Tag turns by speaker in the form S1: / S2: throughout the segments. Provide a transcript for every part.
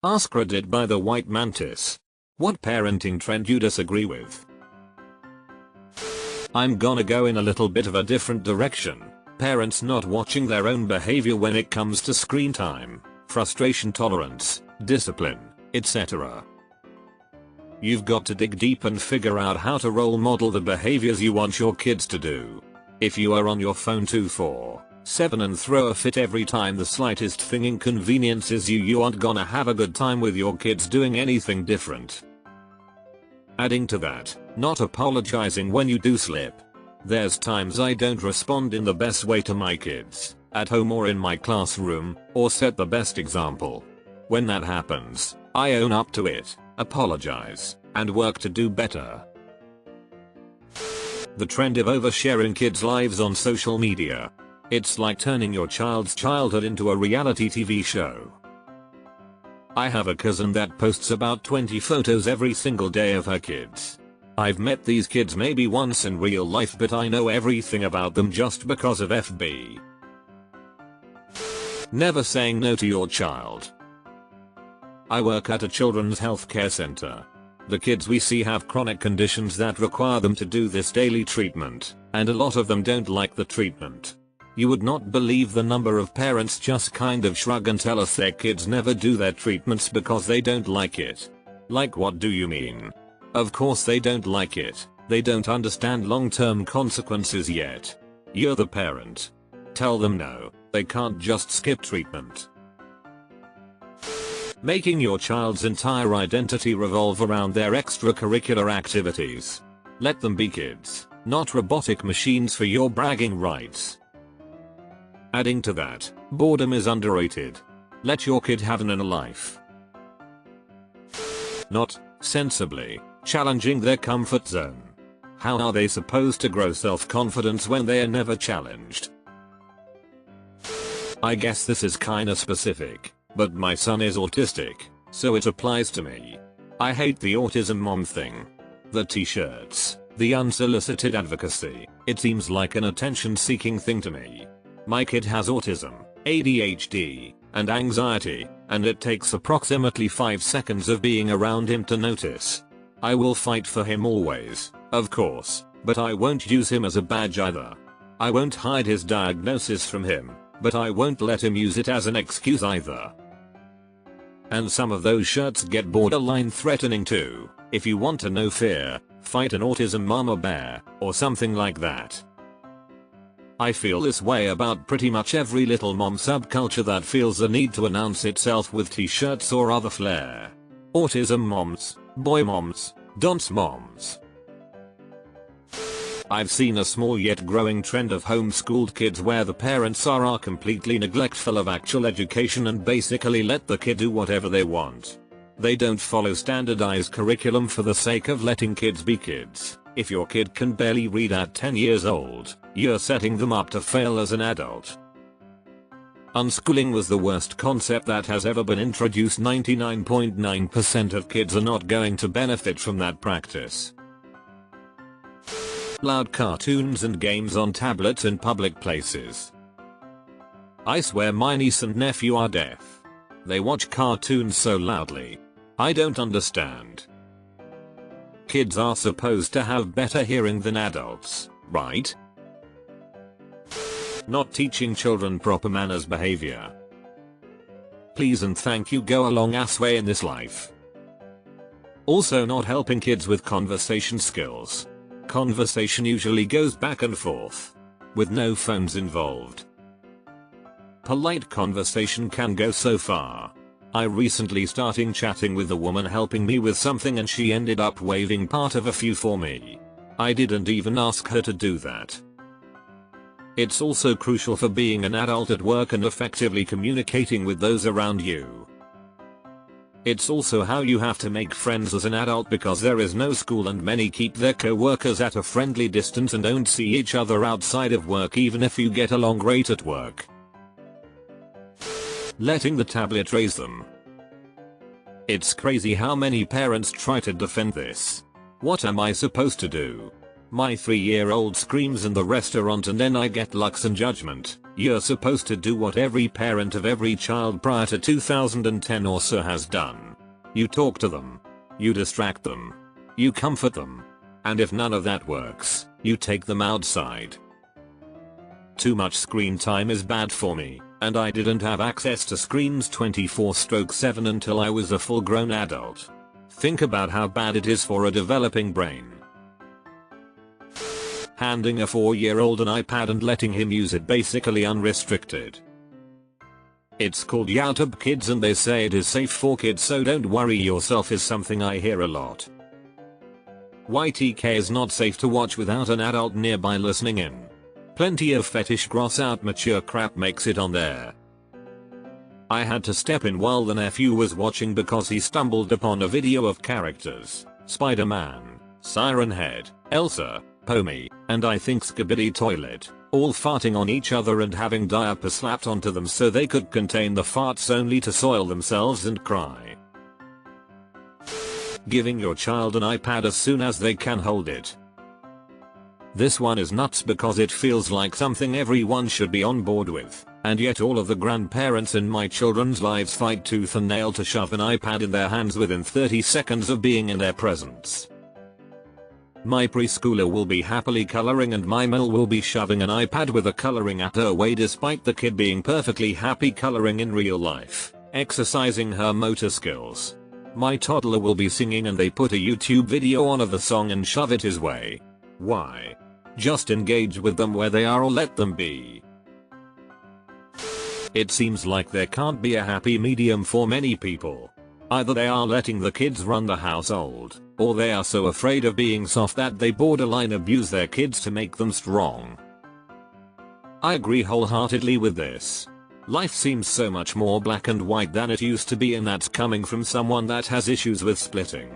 S1: AskReddit by the White Mantis. What parenting trend you disagree with? I'm gonna go in a little bit of a different direction. Parents not watching their own behavior when it comes to screen time, frustration tolerance, discipline, etc. You've got to dig deep and figure out how to role model the behaviors you want your kids to do. If you are on your phone 24/7 and throw a fit every time the slightest thing inconveniences you aren't gonna have a good time with your kids doing anything different. Adding to that, not apologizing when you do slip. There's times I don't respond in the best way to my kids, at home or in my classroom, or set the best example. When that happens, I own up to it, apologize, and work to do better. The trend of oversharing kids' lives on social media. It's like turning your child's childhood into a reality TV show. I have a cousin that posts about 20 photos every single day of her kids. I've met these kids maybe once in real life, but I know everything about them just because of FB. Never saying no to your child. I work at a children's healthcare center. The kids we see have chronic conditions that require them to do this daily treatment, and a lot of them don't like the treatment. You would not believe the number of parents just kind of shrug and tell us their kids never do their treatments because they don't like it. Like, what do you mean? Of course they don't like it, they don't understand long-term consequences yet. You're the parent. Tell them no, they can't just skip treatment. Making your child's entire identity revolve around their extracurricular activities. Let them be kids, not robotic machines for your bragging rights. Adding to that, boredom is underrated. Let your kid have an inner life. Not, sensibly, challenging their comfort zone. How are they supposed to grow self-confidence when they are never challenged? I guess this is kinda specific, but my son is autistic, so it applies to me. I hate the autism mom thing. The t-shirts, the unsolicited advocacy, it seems like an attention-seeking thing to me. My kid has autism, ADHD, and anxiety, and it takes approximately 5 seconds of being around him to notice. I will fight for him always, of course, but I won't use him as a badge either. I won't hide his diagnosis from him, but I won't let him use it as an excuse either. And some of those shirts get borderline threatening too. If you want to know fear, fight an autism mama bear, or something like that. I feel this way about pretty much every little mom subculture that feels the need to announce itself with t-shirts or other flair. Autism moms, boy moms, dance moms. I've seen a small yet growing trend of homeschooled kids where the parents are completely neglectful of actual education and basically let the kid do whatever they want. They don't follow standardized curriculum for the sake of letting kids be kids. If your kid can barely read at 10 years old, you're setting them up to fail as an adult. Unschooling was the worst concept that has ever been introduced. 99.9% of kids are not going to benefit from that practice. Loud cartoons and games on tablets in public places. I swear my niece and nephew are deaf. They watch cartoons so loudly. I don't understand. Kids are supposed to have better hearing than adults, right? Not teaching children proper manners behavior. Please and thank you go a long ass way in this life. Also not helping kids with conversation skills. Conversation usually goes back and forth, with no phones involved. Polite conversation can go so far. I recently started chatting with a woman helping me with something and she ended up waiving part of a fee for me. I didn't even ask her to do that. It's also crucial for being an adult at work and effectively communicating with those around you. It's also how you have to make friends as an adult because there is no school and many keep their co-workers at a friendly distance and don't see each other outside of work even if you get along great at work. Letting the tablet raise them. It's crazy how many parents try to defend this. What am I supposed to do? My 3-year-old screams in the restaurant and then I get looks and judgment. You're supposed to do what every parent of every child prior to 2010 or so has done. You talk to them. You distract them. You comfort them. And if none of that works, you take them outside. Too much screen time is bad for me, and I didn't have access to screens 24/7 until I was a full-grown adult. Think about how bad it is for a developing brain. Handing a 4-year-old an iPad and letting him use it basically unrestricted. It's called YouTube Kids and they say it is safe for kids, so don't worry yourself is something I hear a lot. YTK is not safe to watch without an adult nearby listening in. Plenty of fetish gross out mature crap makes it on there. I had to step in while the nephew was watching because he stumbled upon a video of characters, Spider-Man, Siren Head, Elsa, Pommy, and I think Skibidi Toilet, all farting on each other and having diapers slapped onto them so they could contain the farts only to soil themselves and cry. Giving your child an iPad as soon as they can hold it. This one is nuts because it feels like something everyone should be on board with, and yet all of the grandparents in my children's lives fight tooth and nail to shove an iPad in their hands within 30 seconds of being in their presence. My preschooler will be happily coloring and my mill will be shoving an iPad with a coloring app away despite the kid being perfectly happy coloring in real life, exercising her motor skills. My toddler will be singing and they put a YouTube video on of the song and shove it his way. Why? Just engage with them where they are or let them be. It seems like there can't be a happy medium for many people. Either they are letting the kids run the household, or they are so afraid of being soft that they borderline abuse their kids to make them strong. I agree wholeheartedly with this. Life seems so much more black and white than it used to be, and that's coming from someone that has issues with splitting.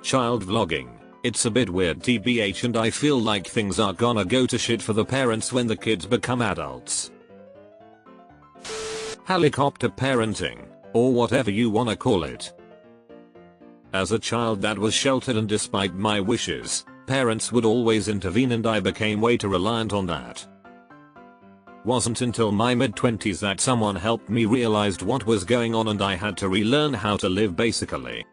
S1: Child vlogging. It's a bit weird TBH, and I feel like things are gonna go to shit for the parents when the kids become adults. Helicopter parenting, or whatever you wanna call it. As a child that was sheltered and despite my wishes, parents would always intervene and I became way too reliant on that. Wasn't until my mid-20s that someone helped me realized what was going on and I had to relearn how to live basically.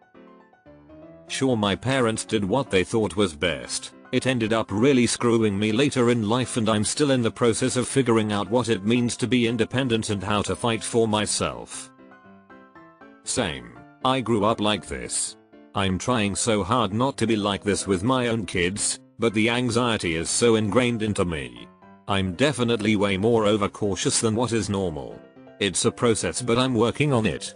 S1: Sure, my parents did what they thought was best. It ended up really screwing me later in life and I'm still in the process of figuring out what it means to be independent and how to fight for myself. Same. I grew up like this. I'm trying so hard not to be like this with my own kids, but the anxiety is so ingrained into me. I'm definitely way more overcautious than what is normal. It's a process, but I'm working on it.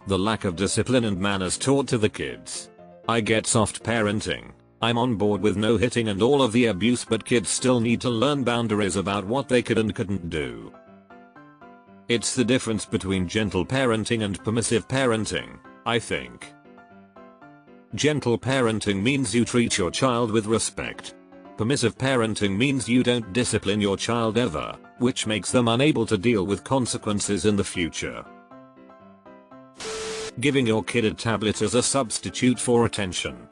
S1: The lack of discipline and manners taught to the kids. I get soft parenting. I'm on board with no hitting and all of the abuse, but kids still need to learn boundaries about what they could and couldn't do. It's the difference between gentle parenting and permissive parenting, I think. Gentle parenting means you treat your child with respect. Permissive parenting means you don't discipline your child ever, which makes them unable to deal with consequences in the future. Giving your kid a tablet as a substitute for attention.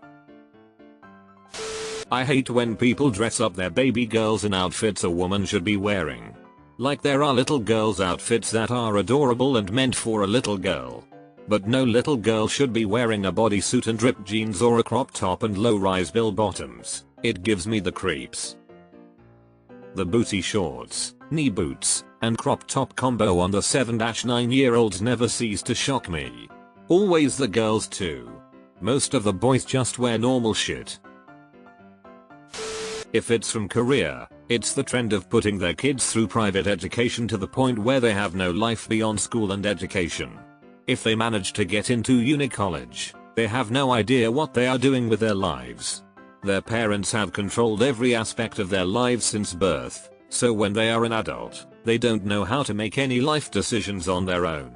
S1: I hate when people dress up their baby girls in outfits a woman should be wearing. Like there are little girls' outfits that are adorable and meant for a little girl. But no little girl should be wearing a bodysuit and ripped jeans or a crop top and low-rise bill bottoms. It gives me the creeps. The booty shorts, knee boots, and crop top combo on the 7-9-year-olds never cease to shock me. Always the girls too. Most of the boys just wear normal shit. If it's from Korea, it's the trend of putting their kids through private education to the point where they have no life beyond school and education. If they manage to get into uni college, they have no idea what they are doing with their lives. Their parents have controlled every aspect of their lives since birth, so when they are an adult, they don't know how to make any life decisions on their own.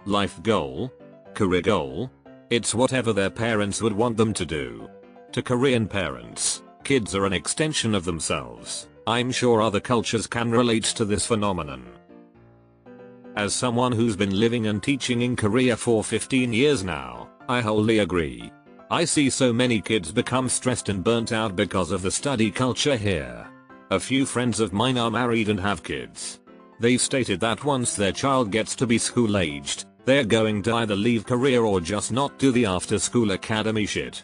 S1: Life goal? Career goal? It's whatever their parents would want them to do. To Korean parents, kids are an extension of themselves. I'm sure other cultures can relate to this phenomenon. As someone who's been living and teaching in Korea for 15 years now, I wholly agree. I see so many kids become stressed and burnt out because of the study culture here. A few friends of mine are married and have kids. They've stated that once their child gets to be school aged, they're going to either leave career or just not do the after school academy shit.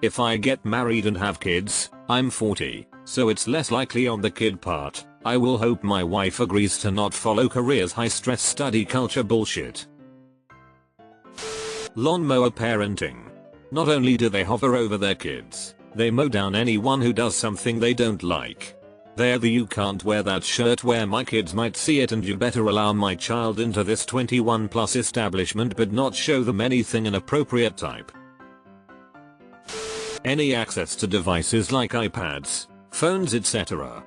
S1: If I get married and have kids, I'm 40, so it's less likely on the kid part. I will hope my wife agrees to not follow career's high stress study culture bullshit. Lawnmower parenting. Not only do they hover over their kids, they mow down anyone who does something they don't like. They're the "you can't wear that shirt where my kids might see it and you better allow my child into this 21 plus establishment but not show them anything inappropriate" type. Any access to devices like iPads, phones, etc.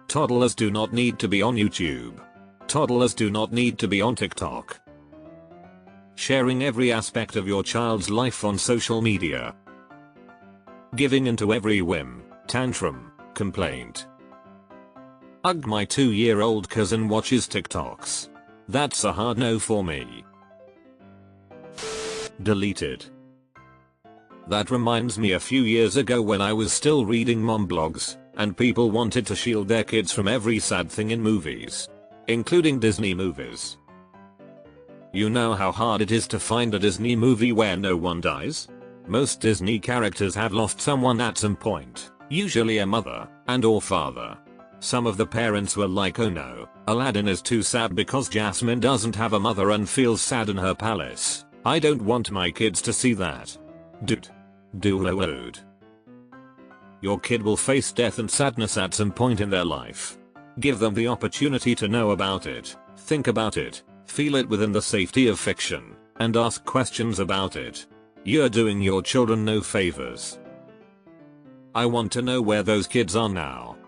S1: Toddlers do not need to be on YouTube. Toddlers do not need to be on TikTok. Sharing every aspect of your child's life on social media. Giving into every whim, tantrum, complaint. Ugh, my 2-year-old cousin watches TikToks. That's a hard no for me. Deleted. That reminds me, a few years ago when I was still reading mom blogs, and people wanted to shield their kids from every sad thing in movies, including Disney movies. You know how hard it is to find a Disney movie where no one dies? Most Disney characters have lost someone at some point, usually a mother and/or father. Some of the parents were like, "Oh no, Aladdin is too sad because Jasmine doesn't have a mother and feels sad in her palace. I don't want my kids to see that." Dude. Dude. Your kid will face death and sadness at some point in their life. Give them the opportunity to know about it, think about it, feel it within the safety of fiction, and ask questions about it. You're doing your children no favors. I want to know where those kids are now.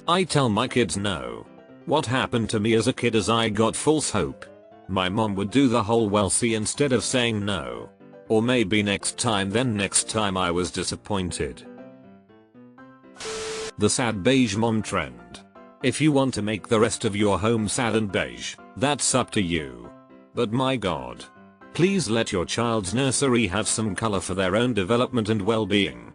S1: I tell my kids no. What happened to me as a kid is I got false hope. My mom would do the whole "well, see" instead of saying no. Or maybe next time, then next time I was disappointed. The sad beige mom trend. If you want to make the rest of your home sad and beige, that's up to you. But my god. Please let your child's nursery have some color for their own development and well-being.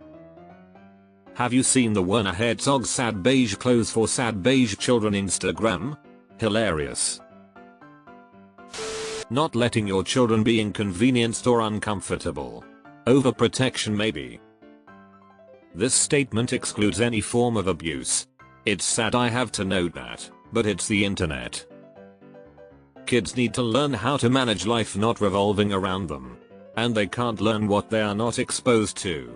S1: Have you seen the Werner Herzog sad beige clothes for sad beige children Instagram? Hilarious. Not letting your children be inconvenienced or uncomfortable. Overprotection maybe. This statement excludes any form of abuse. It's sad I have to note that, but it's the internet. Kids need to learn how to manage life not revolving around them. And they can't learn what they are not exposed to.